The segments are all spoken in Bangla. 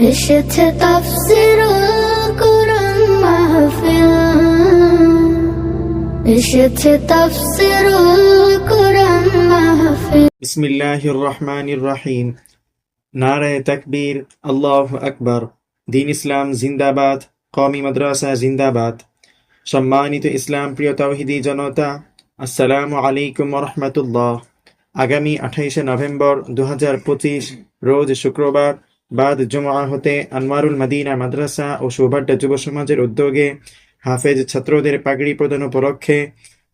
এসেছে তাফসীরুল কুরআন মাহফিল, এসেছে তাফসীরুল কুরআন মাহফিল। বিসমিল্লাহির রহমানির রহিম। নারায়ে তাকবীর, আল্লাহু আকবার। দ্বীন ইসলাম জিন্দাবাদ, কওমি মাদ্রাসা জিন্দাবাদ। সম্মানিত ইসলাম প্রিয় তাওহীদি জনতা, আসসালামু আলাইকুম ওয়া রাহমাতুল্লাহ। আগামী 28শে নভেম্বর 2025 রোজ শুক্রবার বাদ জুমআ হতে আনওয়ারুল মদিনা মাদ্রাসা ও সৌভাড্য যুব সমাজের উদ্যোগে হাফেজ ছাত্রদের পাগড়ি প্রদান উপলক্ষে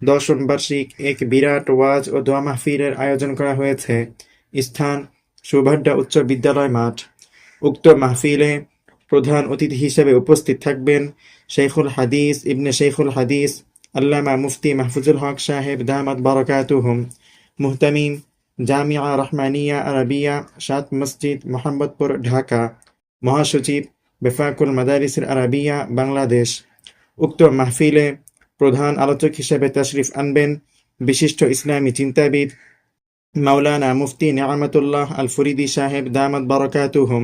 10ম বার্ষিক এক বিরাট ওয়াজ ও দোয়া মাহফিলের আয়োজন করা হয়েছে। স্থান সৌভাড্য উচ্চ বিদ্যালয় মাঠ। উক্ত মাহফিলে প্রধান অতিথি হিসেবে উপস্থিত থাকবেন শেখুল হাদিস ইবনে শেখুল হাদিস আল্লামা মুফতি মাহফুজুল হক সাহেব দামাত বারাকাতুহুম, মুহতামিম জামিয়া রহমানিয়া আরাবিয়া 7 মসজিদ মোহাম্মদপুর ঢাকা, মহাসচিব বেফাকুল মাদারিসের আরাবিয়া বাংলাদেশ। উক্ত মাহফিলে প্রধান আলোচক হিসেবে তাশরিফ আনবেন বিশিষ্ট ইসলামী চিন্তাবিদ মাওলানা মুফতি নিয়ামতুল্লাহ আল ফরিদি সাহেব দামাত বারাকাতুহুম,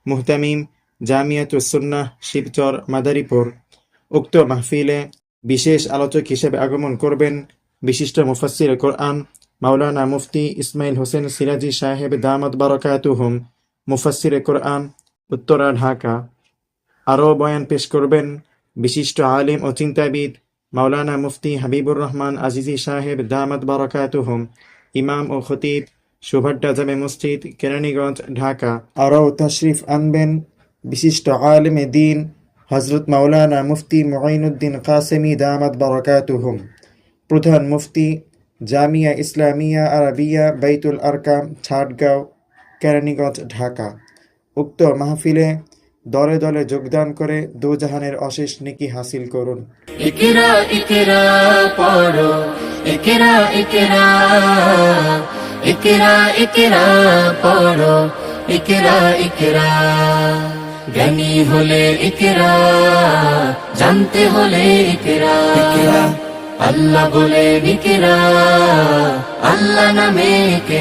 মুহতামিম জামিয়াতুস সুন্নাহ শিবচর মাদারীপুর। উক্ত মাহফিলে বিশেষ আলোচক হিসেবে আগমন করবেন বিশিষ্ট মুফাসসির কোরআন মাওলানা মুফতি ইসমাইল হোসেন সিরাজি সাহেব দামাত বারাকাতুহুম, মুফাসসির কোরআন উত্তরা ঢাকা। আরও বয়ান পেশ করবেন বিশিষ্ট আলিম ও চিন্তাবিদ মাওলানা মুফতি হাবিবুর রহমান আজিজি সাহেব দামাত বারাকাতুহুম, ইমাম ও খতিব সৌভাড্য জামে মসজিদ কেরানীগঞ্জ ঢাকা। আরও তাশরিফ আনবেন বিশিষ্ট আলেমে দ্বীন হযরত মাওলানা মুফতি মুঈনুদ্দিন কাসেমি দামাত বারাকাতুহুম, প্রধান মুফতি জামিয়া ইসলামিয়া আরাবিয়া বাইতুল আরকাম ছাটগাঁও কেরানীগঞ্জ ঢাকা। উক্ত মাহফিলে দলে দলে যোগদান করে দোজাহানের অশেষ নেকি হাসিল করুন। ইকরা ইকরা পড়ো, ইকরা ইকরা, ইকরা ইকরা পড়ো, ইকরা ইকরা। জ্ঞানী হলে ইকরা, জানতে হলে ইকরা। আল্লাহ বলে ইকরা, আল্লাহ নামে ইকরা।